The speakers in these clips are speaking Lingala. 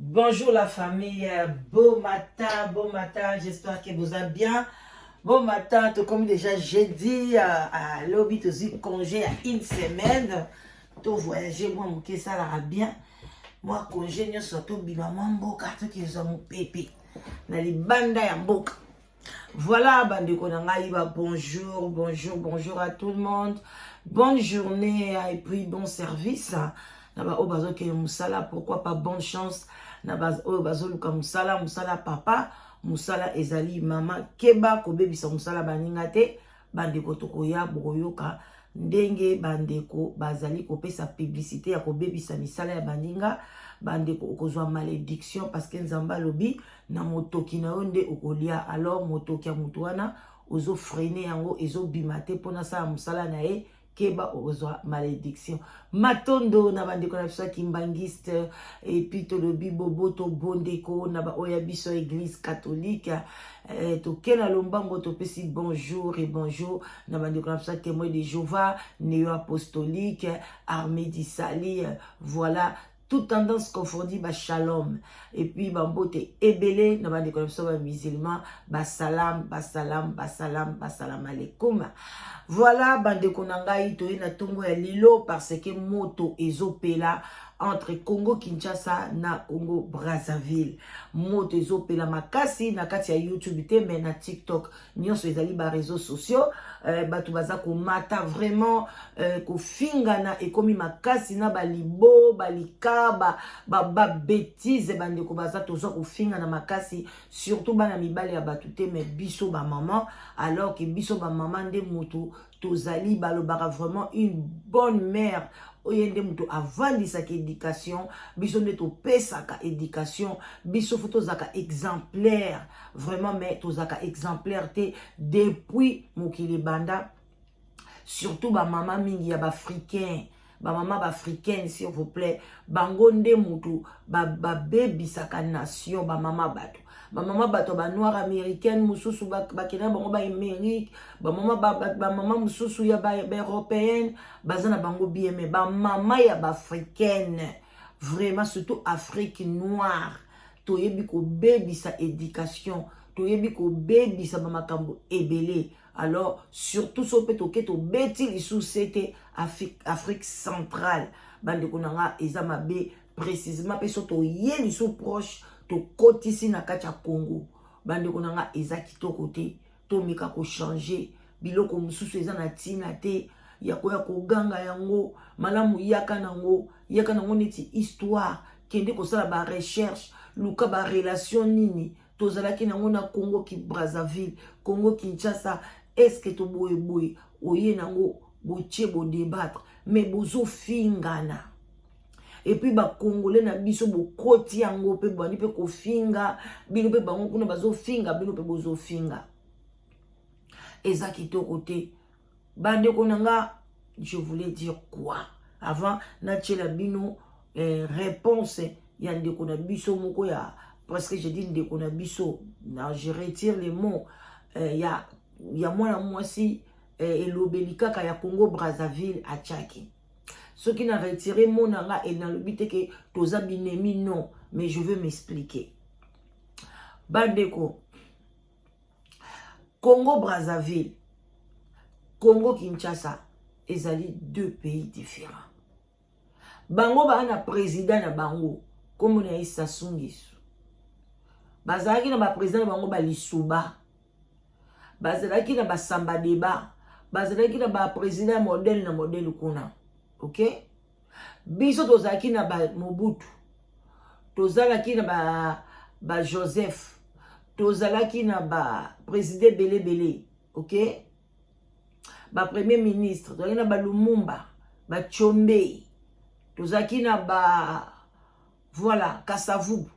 Bonjour la famille, bon matin, j'espère que vous allez bien. Bon matin, tout comme déjà j'ai dit, à l'obit aussi congé à une semaine. Tout voyager, moi, mon ça là bien. Moi, congé, nous surtout, maman, mboka, tout qui ont mon pépé. Dans les bandes à mboka. Voilà, bande konangaïba, bonjour à tout le monde. Bonne journée et puis bon service. Naba obazo ke musala, pourquoi pas bonne chance. Naba obazo luka musala papa, musala ezali mama keba ko bebisa musala baningate, bande ko tokoya boyoka ndenge bandeko bazali ko pesa publicité ya ko bebisa misala ya baninga. Bandeko okozwa malédiction parce que nzamba lobi na motoki na onde okolia, alors motoki ya mutu wana ozo freiner yango ezo bimate pona sa musala na e keba okozwa malédiction. Matondo na bandeko na biso kimbangiste et puis to lobi bobo to bondeko na ba oya biso église catholique to kena lombango to pesi bonjour et bonjour na bandeko na biso témoin de Jéhovah, néo apostolique, armée d'Isali, voilà. Toute tendance confondue, bah shalom. Et puis, bah mbote ebele, n'a pas de connexion, bah musulman, bah salam alaikum. Voilà, bah de konangai, toye na tongo ya lilo, parce que moto ezopela entre Congo Kinshasa na Congo Brazzaville. Moto ezopela makasi na kati ya YouTube te, mais na TikTok. Nyonso ezali ba réseaux sociaux. Batu baza ko mata vraiment ko fingana et komi makasi na balibo balika ba bêtise bande ko baza tozo ko fingana makasi, surtout bana mibali ya batu te, mais biso ba maman, alors que biso ba maman nde mutu tozali balobaka vraiment une bonne mère. Oyende mutu avandisa ka éducation, biso nde to pesaka éducation, biso faut tozaka exemplaire vraiment, mais tozaka exemplaire te depuis mokili banda, surtout ba maman mingi ya ba africain, ba maman ba africaine s'il vous plaît, bango nde mutu ba bebisaka nation, ba maman bato. Ba maman bato ba noir américaine mususu ba kena bango ba Amérique, ba maman mususu ya ba européenne, bazana bango bien, mais ba maman ya ba africaine, vraiment surtout Afrique noire, toyebi ko bebisa éducation, toyebi ko bebisa ba makambo ebele. Alors surtout so peto keto beti lisu c'était Afrique centrale, bande konanga ezama be précisément pe soto yeli sous proche to koti si na kati ya Congo, bande konanga eza kitoko te, to meka ko changer biloko mususu eza na tina te ya koya ko ganga yango malamu yaka nango neti histoire kende ko sala ba recherche luka ba relation nini tozalaki nango na Congo ki Brazzaville, Congo Kinshasa, est-ce que to boye oye nango botie bo débattre, mais bozo fingana. Et puis ba congolais na biso bo koti yango pe bani pe ko finga bino pe bango kuna bazo finga bino pe bozo finga eza kitoko te. Bande konanga, je voulais dire quoi avant na tchela bino réponse ya ndeko na biso moko ya, parce que je dis ndeko na biso, je retire les mots, ya mwana mwasi elobelika ka ya Congo Brazzaville a Tchaki. Ce qui n'a retiré mon anga et dans le but que toza binemi non, mais je veux m'expliquer. Bandeko, Congo Brazzaville, Congo Kinshasa, ezali deux pays différents. Bango ba na président na bango, comme on a Sassou Nguesso. Bazalaki na ba président na bango ba Lisuba. Bazalaki na ba Samba Deba. Bazalaki na ba président modèle na modèle kuna. Ok? Biso tozalaki na ba Mobutu. Tozalaki na ba Joseph. Tozalaki na ba président Belé. Ok? Ba premier ministre. Tozalaki na ba Lumumba. Ba Tshombe. Tozalaki na ba voilà, Kasavubu.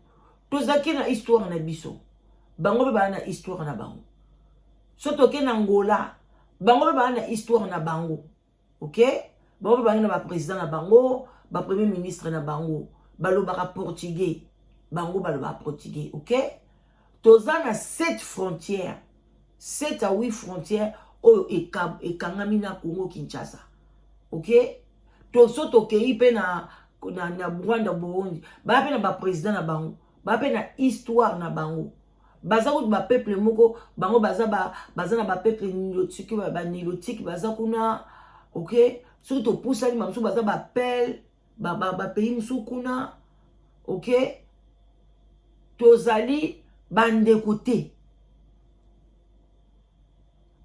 Tozalaki na histoire na biso. Bango be ba na histoire na bango. Soto ke na Angola, bango be ba na histoire na bango. Ok? Bango be ba na ba président na bango, ba premier ministre na bango, balobaka portugais, bango baloba portugais. Ok? Toza na 7 frontières, 7 à 8 frontières oyo ekangami na Congo Kinshasa. Ok? To soto ke ipe na na Rwanda Burundi ba pe na ba président na bango ba pe na histoire na bango baza ko ba peuple moko bango baza na ba peuple nilotique ba nilotique baza kuna OK surtout pour ça mamsu baza ba pel ba pays musu kuna OK tozali bande côté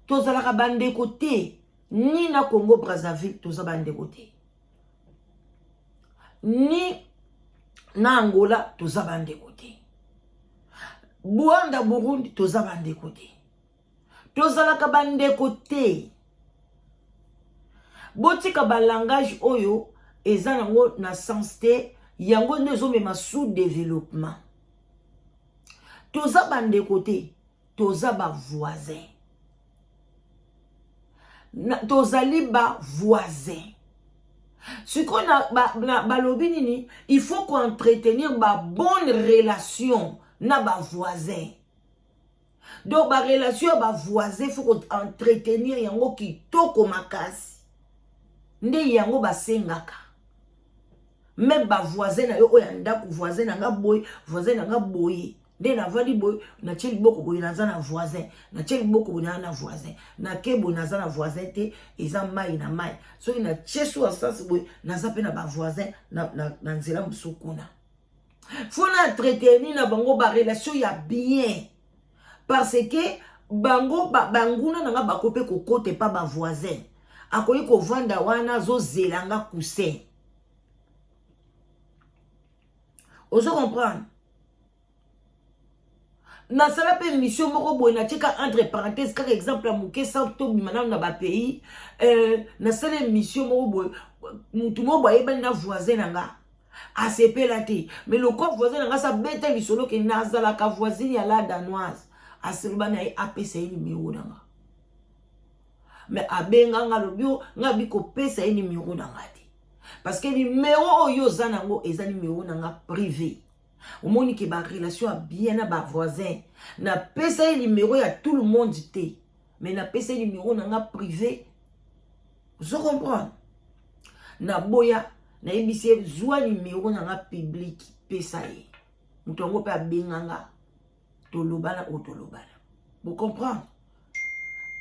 tozalaka bande côté ni na Congo Brazzaville toza bande côté ni na Angola toza bande côté Rwanda Burundi toza bande côté tozalaka bande côté botika ba langage oyo eza nango na sens te yango nezo mema sous développement toza bande côté toza ba voisin tozali ba voisin ce qu'on a balobi nini il faut qu'on entretenir ba bonne relation na ba voisin donc ba relation ba voisin faut qu'on entretenir yango kitoko makasi nde yango basengaka même ba voisin na yo oya ndako voisin na nga boy voisin na nga boye nde na vali boy na tsheli boko boye na za na voisin na tsheli boko boye na voisin na kebo na za na voisin te eza mai na mai soki na tchesu asasi boye na za pe na ba voisin na nzela musukuna faut na entretenir na bango ba relation ya bien parce que bango banguna na nga bakope kokote pa ba voisin akoyi ko vanda wana zo zelanga coussin ozo comprendre na sala pe mission moko boy na tika entre parenthèses par exemple muke sa to bimana na ba pays na sala mission moko boy mutu mo boye ba na voisin nga asepela te mais le corps voisin nga sa beta lisolo ke nazala ka voisine ya la danoise aselba na apesa ni numéro nga mais abenga nga lobio nga biko pesa ni numéro nga te parce que numéro oyo zanango eza numéro nga privé au moni ke ba relation bien na ba voisin na pesa numéro ya tout le monde te mais na pesa numéro nga privé vous comprenez na boya na ebisi zwa numéro nga public pesa ye mutongo pe abenga nga tolobana o tolobana vous comprenez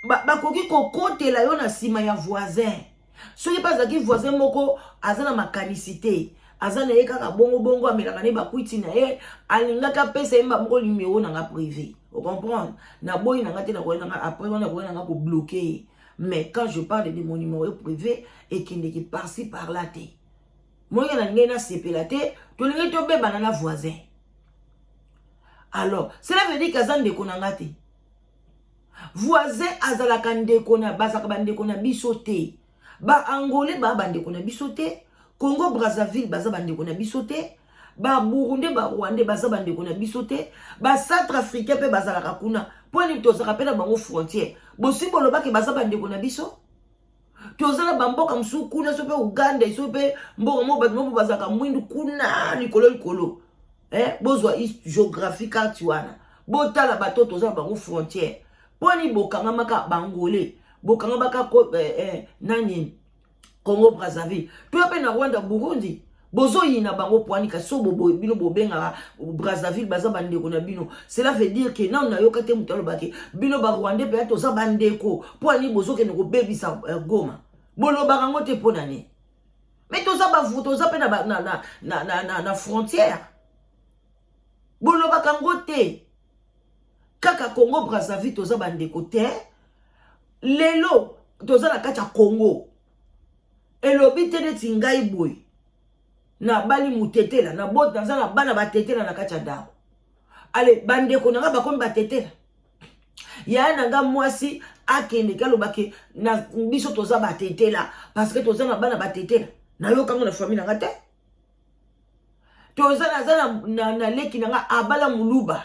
bakoki kokotela yo na sima ya voisin soki bazaki voisin moko azana makanisité azana ye kaka bongo amelaka ne bakwiti na ye alingaka pesa yemba moko numéro na nga privé vous comprenez na boyi na nga te na koyena nga après on a koyena nga ko bloquer mais quand je parle de mon numéro privé et qui n'est que par-ci par-là te moi na ngena na sepela te to lingi to beba na voisin alors cela veut dire qu'azan de konanga te voisin azalaka ndeko na bazaka bandeko na bisote ba angolais ba bandeko na bisote Congo Brazzaville baza bandeko na bisote ba Burundi ba Rwanda baza bandeko na bisote ba Centrafricain pe bazalaka kuna poni tozaka pe na bango frontière bosimbo lobaki baza bandeko na biso tozala bamboka msu kuna so pe Uganda so pe mboka mo bazaka mwindu kuna likolo bozwa géographie carte wana botala bato tozala bango frontière poni bokanga maka bangolais bokanga maka nani Congo Brazzaville to pe na Rwanda Burundi bozo yina bango poani ka so bobo bino bobenga Brazzaville baza bandeko na bino cela veut dire que non na yokate mutalo baki bino ba Rwanda pe to za bandeko poani bozo ke no bebisa Goma bolo barango te ponane mais to za ba vuto za pe na frontière bolo bakango te kaka Congo Brazzaville toza bandeko te lelo toza na kati ya Congo elobi te neti ngai boy na bali mutetela na bota na bana batetela na kati ya ndako ale bandeko nanga bakomi batetela ya nanga mwasi akende kalobaki na biso toza batetela parce que toza na bana batetela na yo kango na famille nanga te toza na leki nanga abala muluba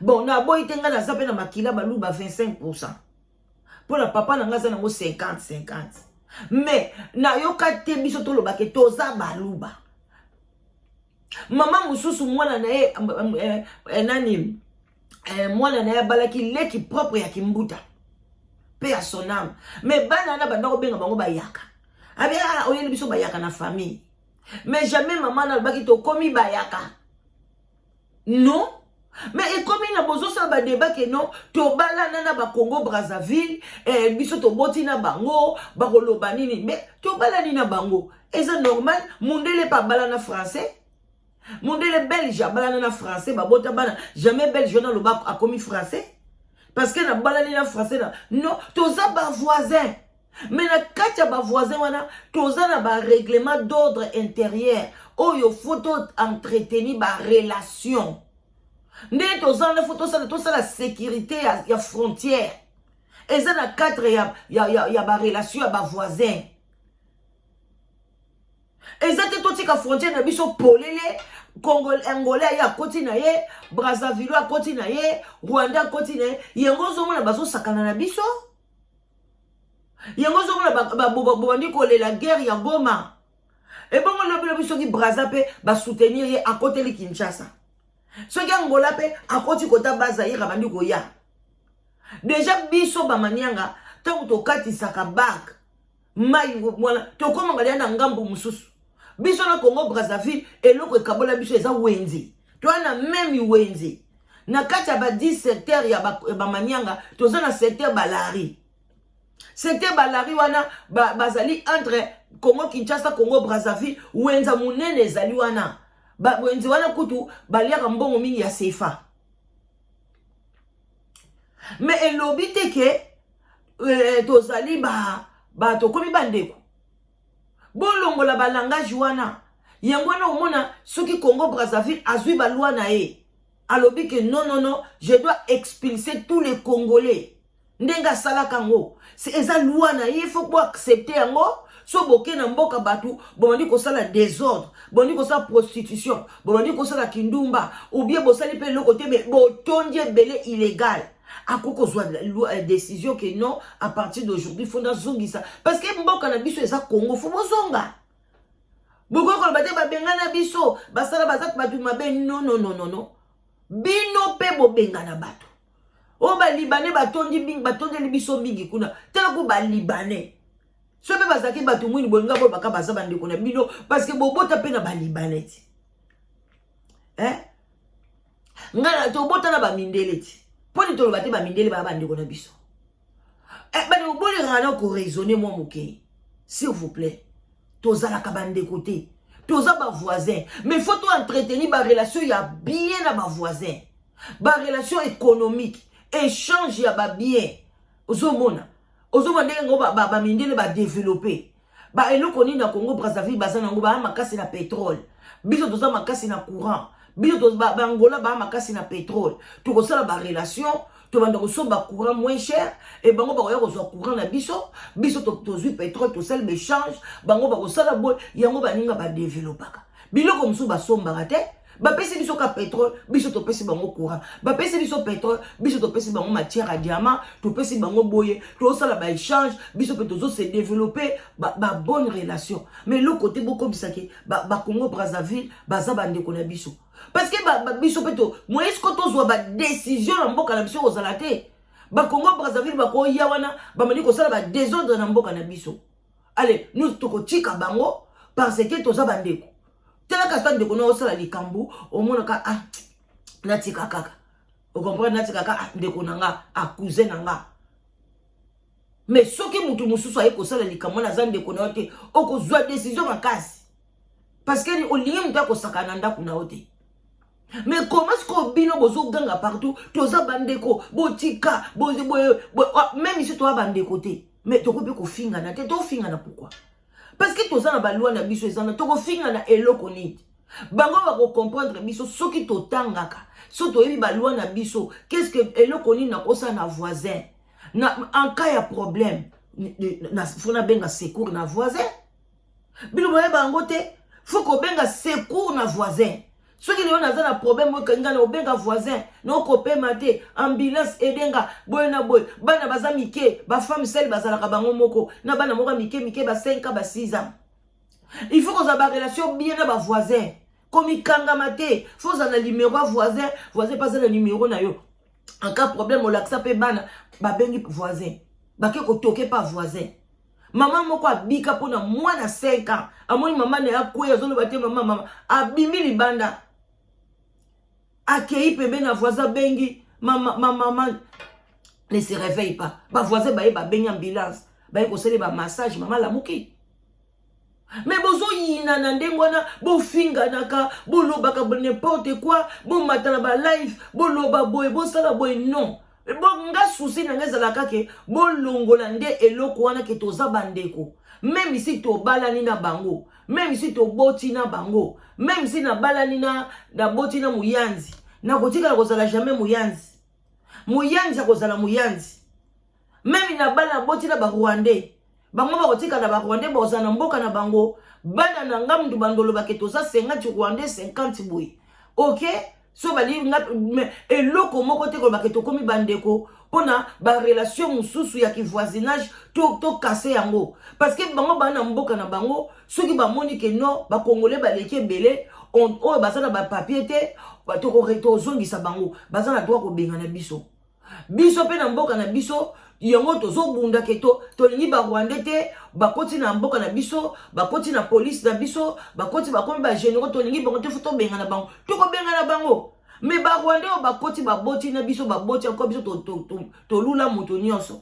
bon na boy tenga na zape na makila baluba 25% pour la papa nanga za nango 50 mais na yoka te biso tolobaki toza baluba mama mususu mwana na ye nani mwana na ye balaki leki propre ya kimbuta pe ya son âme mais bana na bandako benga bango bayaka abia oyeli biso bayaka na famille Mais jamais maman n'a pas to komi bayaka. Non. Mais et comme il a besoin de débat que non, to bala nana ba Congo Brazzaville, biso to boti na bango, ba kolobanini, mais to bala ni na bango. Et c'est normal, mondele pas bala na français. Mondele belge bala na français, ba bota bana, jamais belge na lo ba a commis français. Parce que na bala ni na français na. Non, to za ba voisin. Mais na katia ba voisin wana, to za na ba règlement d'ordre intérieur. Oh yo photo entretenir ba relation. Ndé tozan la photo ça la sécurité ya frontière. Et ça na 4 ya ba relation ya ba voisin. Et ça te toti ka frontière na biso polele Congolais Angolais ya koti na ye, Brazzaville ya koti na ye, Rwanda koti na ye, yengo zo mona bazo sakana na biso. Yengo zo mona ba bobandi ko la guerre ya Goma. Et bon le biso ki Brazzaville ba soutenir ye à côté de Kinshasa. Ce qui Angola pe à côté kota Bazaïra bandi ko ya. Déjà biso ba manianga tango to kati saka bak. Mai mwana to koma ngalia na ngambo mususu. Biso na Congo Brazzaville et loko ekabola biso eza wenzi. To na même wenzi. Na kati ba 10 secteur ya ba manianga toza na secteur Balari. Secteur Balari wana bazali entre Congo Kinshasa Congo Brazzaville wenza munene ezali wana. Wenzi wana kutu baliaka mbongo mingi ya CFA. Mais elobi te ke tozali ba tokomi bandeko. Bolongo la balangage wana. Yango wana omona soki Congo Brazzaville azui ba loi na e. Alobi que non, je dois expulser tous les Congolais. Ndenga sala kango. C'est eza loi na e, il faut pas accepter yango. So boke na mboka batu, bomandi ko sala désordre, bomandi ko sala prostitution, bomandi ko sala kindumba, ou bien bosali pe le côté mais botondi belé illégal. Akoko zwa décision que non, à partir d'aujourd'hui, il faut na zongisa. Parce que mboka na biso eza Congo, faut bozonga. Boko ko bate ba benga na biso, basala bazat batu mabe non. Bino pe bo benga na batu. O ba libanais batondi li biso mingi kuna. Tela ko ba libanais. So pe bazaki batu mwini bolinga bo baka baza bandeko na bino parce que bobota pe na ba libanais. Ngana to bota na ba mindele ti. Poni to lobate ba mindele ba bandeko na biso. Ba de boli rana ko raisonner moi moké. S'il vous plaît. Tozala ka bandeko te. Toza ba voisin. Mais faut to entretenir ba relation ya bien na ba voisin. Ba relation économique, échange ya ba bien. Ozomona. Ozomona ngo ba mindele ba développer. Ba eloko ni na Congo Brazzaville bazana ngo ba makasi na pétrole. Biso toza makasi na courant. Biso toza ba Angola ba makasi na pétrole. Tu kosala ba relation, tu banda kosoba courant moins cher et bango ba ko zo courant na biso tozui pétrole to sel échange, bango ba kosala boy yango ba ninga ba développaka. Biloko musu ba somba te. Ba pesi biso ka pétrole, biso to pesi bango courant. Ba pesi biso pétrole, biso to pesi bango matière à diamant, to pesi bango boye, to sala ba échange, biso pe tozo se développer ba bonne relation. Mais le côté beaucoup bisaki ba Congo Brazzaville, ba za bande ko na biso. Parce que ba biso pe to, moi est-ce que to zo ba décision na mboka na biso ozala te. Ba Congo Brazzaville ba ko ya wana, ba mani ko sala ba désordre na mboka na biso. Allez, nous to ko tika bango parce que to za bande ko. Tela kastan de kono osala likambu omona ka natika kaka. Vous comprenez natika kaka de konanga cousin nanga. Mais soki mutu mususu aye kosala likambu na zande kono te okozwa décision makasi. Parce que olingi mutu akosakana ndako na ote. Mais comment est-ce que bino bozo ganga partout toza bandeko botika même si toi bandeko te mais to ko pe ko finga na te to finga na pourquoi? Parce que toza na balwa na biso ezana toko finga na eloko niti. Bango ba ko comprendre biso soki to tangaka. So to yebi balwa na biso, qu'est-ce que eloko nini na kosa na voisin? Na en cas ya problème, na fona benga secours na voisin. Bilo boye bango te, faut ko benga secours na voisin. Soki leo na za problème mo kanga na obenga voisin, no ko pema te, ambulance edenga, boy na boy, bana baza mike, ba femme seule bazala ka bango moko, na bana moko mike ba 5 ans ba 6 ans. Il faut qu'on ait une relation bien avec les voisins. Comme il kangamate, faut qu'on ait un numéro voisin, voisin pas un numéro na yo. En cas de problème, on l'accepte pas, ba bengi voisin. Ba ke ko toke pas voisin. Maman moko abika pona mwana 5 ans. Amoni maman ne akwe azolo bate maman abimi libanda. Akei pebe na voisin bengi maman ne se réveille pas. Ba voisin ba bengi ambulance. Ba kosele ba massage maman la muki. Mais bozo yina na ndengwana bo finga naka bo lobaka bo n'importe quoi bo matala ba live bo loba boy bo sala boy non. Bon nga souci na ngeza ke bo longola nde eloko wana ke toza bandeko. Même si to balani na bango, même si to boti na bango, même si na balani na boti na muyanzi, na kotika kozala jamais muyanzi. Muyanzi akozala muyanzi. Même na bala boti na ba Rwandais. Bango ba kotika na ba Rwandais boza na mboka na bango, bana na ngamdu bandolo ba ke toza 50 Rwandais 50 boy. OK? So bali eloko moko te ko baketo komi bandeko pona ba relation mususu ya ki voisinage to casser yango parce que bango bana mboka na bango soki ba moni ke non ba congolais ba leki belé on o bazana ba papier te ba to ko reto zongisa bango bazana droit ko benga na biso pe na mboka na biso yango tozo bunda ke to lingi ba Rwandais te bakoti na mboka na biso bakoti na police na biso bakoti bakomi ba généraux to lingi bango te foto benga na bango to ko benga na bango mais ba Rwandais bakoti baboti na biso baboti encore biso to lula moto nyonso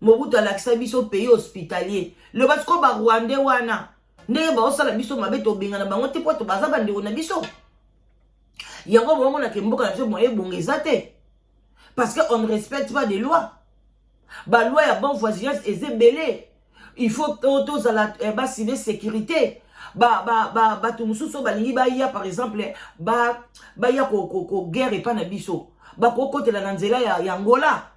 mobutu alakisa biso pays hospitalier le batiko ba Rwandais wana ndenge ba osala biso mabe to benga na bango te po to baza bandeko na biso yango bongo na ke mboka na biso moye bongeza te parce que on ne respecte pas des lois. Ba loi ya bon voisinage ezebele. Il faut tous à la civil sécurité. Ba tumususo balingi ba ya par exemple ba ya ko guerre pa na biso. Ba ko kotela na nzela ya Angola.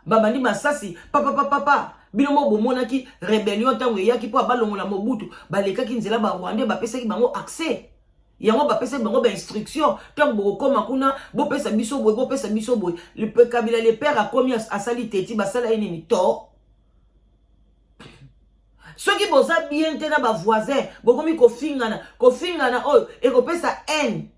Ba bandi masasi papa bino mo bomonaki rébellion tango yaki po balongola Mobutu ba lekaki nzela ba Rwandais ba pesaki bango accès. Yango ba pesa bango ba instruction tant bo koma kuna bo pesa biso boy le Kabila le père a commis à sali teti ba sala eni to ceux qui boza bien tena ba voisin bo komi ko fingana oh e ko pesa en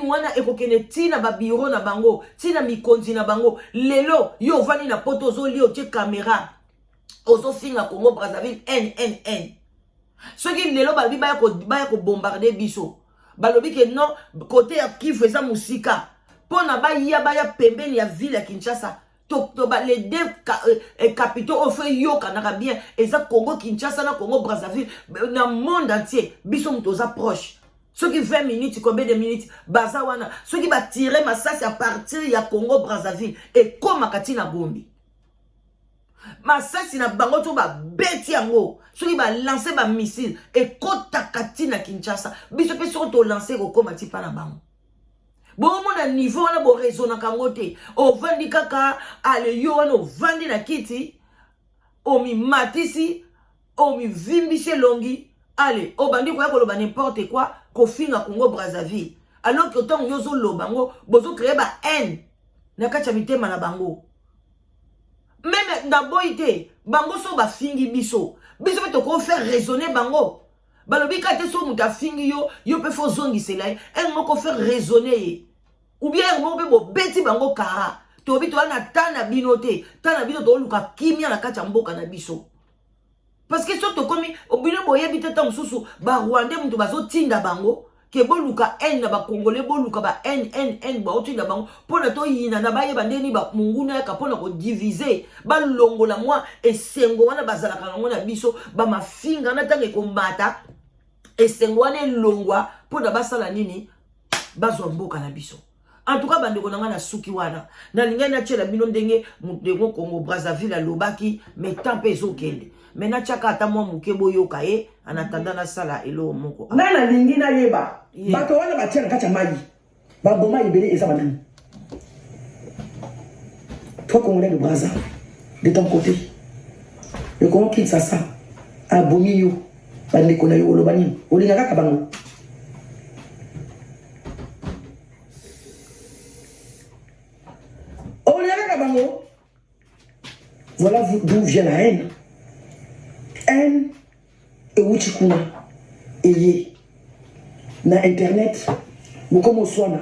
wana e ko kene tina ba bureau na bango tina mikonzi na bango lelo yo vani na poto zo li o tie caméra ozo finga Congo Brazzaville en ceux qui lelo ba ko bombarder biso balobi ke non côté ya Kivu eza musika pona ba ya pembeni ya ville ya Kinshasa to ba les deux capitaux au fait yo kanaka bien eza Congo Kinshasa na Congo Brazzaville na monde entier biso mutoza proche ceux qui 20 minutes combien de minutes baza wana ceux qui ba tirer masasi à partir ya Congo Brazzaville et comme katina Gombi masasi na bango to ba beti yango soki ba lancer ba missile et kota katina Kinshasa biso pe so to lancer ko koma tipa na bango bon mon niveau wana bo raisonna kangote o vandi kaka ale yo wana o vandi na kiti o mi matisi o mi vimbise longi ale o bandi ko yakoloba n'importe quoi ko finga Congo Brazzaville alors que tant yo zo lo bango bozo créer ba haine na kacha mitema na bango. Même d'abord été bango so ba fingi biso pe to ko faire raisonner bango balobi ka te so muta fingi yo pe fo zongi selai moko faire raisonner ou bien moko pe bo beti bango kara to bi to na tana binote to luka kimia na kati mboka na biso parce que so to komi obino boye bitata mususu ba Rwandais muto bazo tinda bango ke boluka en na ba Congolais boluka ba en ba otinda bango pona to yina na baye bandeni ba munguna ya kapona ko diviser ba longola moi esengo wana bazala kango na biso ba mafinga na tange ko mbata esengo wana longwa pona basala nini bazwa mboka na biso. En tout cas bandeko nanga na suki wana na linga na tshela bino ndenge mutengo Congo Brazzaville alobaki mais tempe ezokende mena tshaka ata mwa muke boyoka ye anatanda na sala elo moko na lingi na yeba bato wana batia na kati ya mayi baboma ibele eza banani toi Congolais de Brazza de ton côté le Congo Kinshasa abomi yo bandeko na yo oloba nini olinga kaka bango voilà d'où vient la haine. Haine et Wichikuna et na internet beaucoup moswana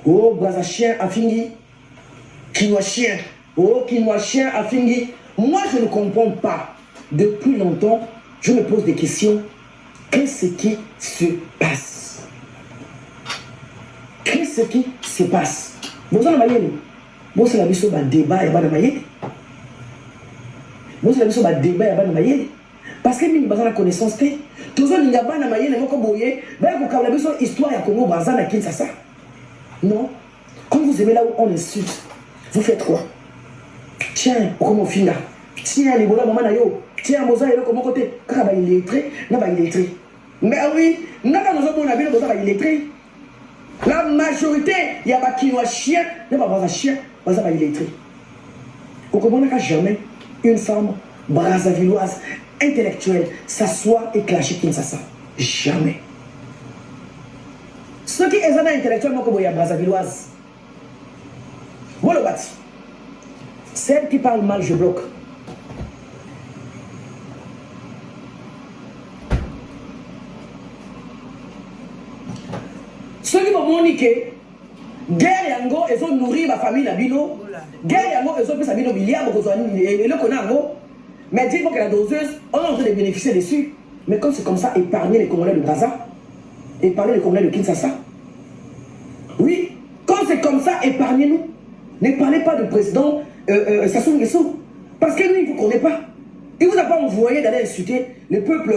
oh Brazza chien afingi kinwa chien oh kinwa chien afingi Moi, je ne comprends pas. Depuis longtemps, je me pose des questions. Qu'est-ce qui se passe? Qu'est-ce qui se passe? Vous avez vu? Vous avez vu un débat et vous avez vu un débat et parce que nous avons la connaissance. Tous les gens qui ont une histoire de Congo Brazza na Kinshasa. Non. Quand vous aimez là où on insulte, vous faites quoi? Tiens, comment finga? Tiens, les bolas, maman, yo. Tiens, Moza, il est comment côté? Quand il est illettré, n'a pas illettré. Mais oui, n'a pas besoin de dire que illettré. La majorité, il y a pas qui noient chien, n'a pas besoin de chien, Moza va illettré. Vous comprenez que jamais une femme brazzavilloise, intellectuelle, s'assoit et clasher Kinshasa. Jamais. Ceux qui sont intellectuels, moi, comme il y a brazzavilloise. Moi, le bâti. Celle qui parle mal, je bloque. Ceux qui vont niquer, guerre yango, ils ont nourri ma famille Nabino. Guerre yango, ils ont pris sa vie au milliard, et le connaît. Mais dites-moi que la doseuse, on est en train de bénéficier dessus. Mais comme c'est comme ça, épargner les Congolais de Brazza, épargner les Congolais de Kinshasa. Oui, quand c'est comme ça, épargnez-nous. Ne parlez pas de président Sassou Nguesso. Parce que lui, il ne vous connaît pas. Il ne vous a pas envoyé d'aller insulter le peuple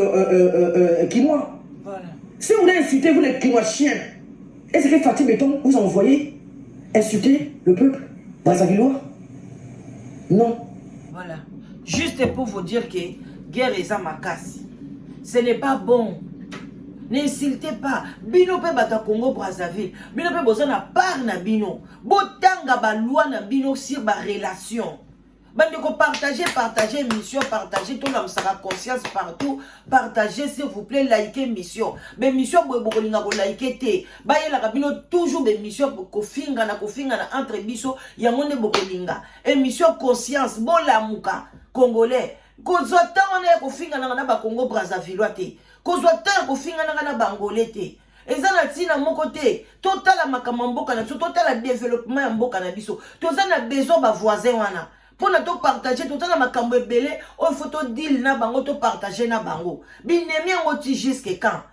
quinois. Voilà. Si vous voulez insulter, vous les quinois chiens, est-ce que Fatih Béton vous a envoyé insulter le peuple brazzavillois? Non. Voilà. Juste pour vous dire que guerre est à ma casse. Ce n'est pas bon. N'insultez pas. Bino pe bata Congo Brazzaville. Bino pe besoin na part na bino. Botanga ba loi na bino sur ba relation. Bande ko partager émission, partager tout l'homme sera conscience partout. Partagez s'il vous plaît, likez émission. Mais mission bo linga ko liker te. Ba yela ka bino toujours be mission ko finga na entre biso ya monde bo linga. Émission conscience bo lamuka congolais. Ko zota on e ko finga na ba Congo Brazzaville te. Kozwata kofinga na bangolais te. Ezana tina moko te. Total makama mboka na biso, total développement ya mboka na biso. Tozana besoin ba voisin wana. Pona to partager total makambo ebele, o photo deal na bango to partager na bango. Binemi ngo ti jusque quand?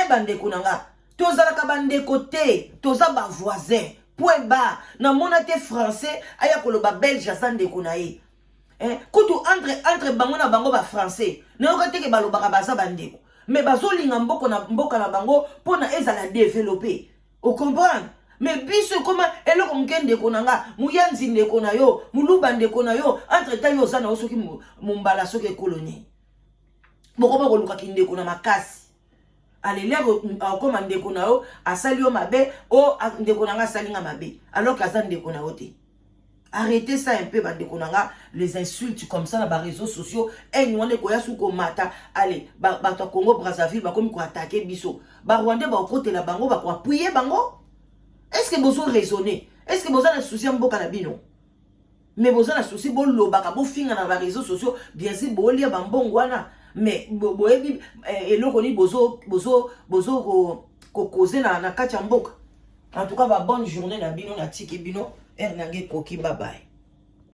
Bande kunanga. Tozala ka bande côté, toza ba voisin. Point bas, na mona te français, aya koloba belge asande kunaye. Kutu entre bango na bango ba français. Na yoka ke balobaka baza bandeko. Mais bazo linga mboka na bango pona ezala développer. Vous comprenez? Mais biso comment eloko mkende konanga, muyanzi ndeko na yo, muluba ndeko na yo, entre temps yo zana osoki mumbala soki colonie. Bokoma ko luka kindeko na makasi. Alelero akoma ndeko na yo, asali yo mabe, o ndeko nanga salinga mabe. Alors que azan ndeko na yo te. Arrêtez ça un peu, les insultes comme ça dans les réseaux sociaux. Et nous, on est quoi mata. Allez, Congo Brazzaville, comme quoi attaquer biso. Rwanda, côté la bango, quoi appuyer bango. Est-ce que vous avez raisonné? Est-ce que vous avez un souci en bokanabino? Mais vous avez un souci bon lobaka, bon finga dans les réseaux sociaux. Bien sûr, vous avez un bon wana. Mais vous avez et l'on connaît bozo causer na kachamboka. En tout cas, bonne journée na bino na tiki bino. Ernange Koki, bye bye.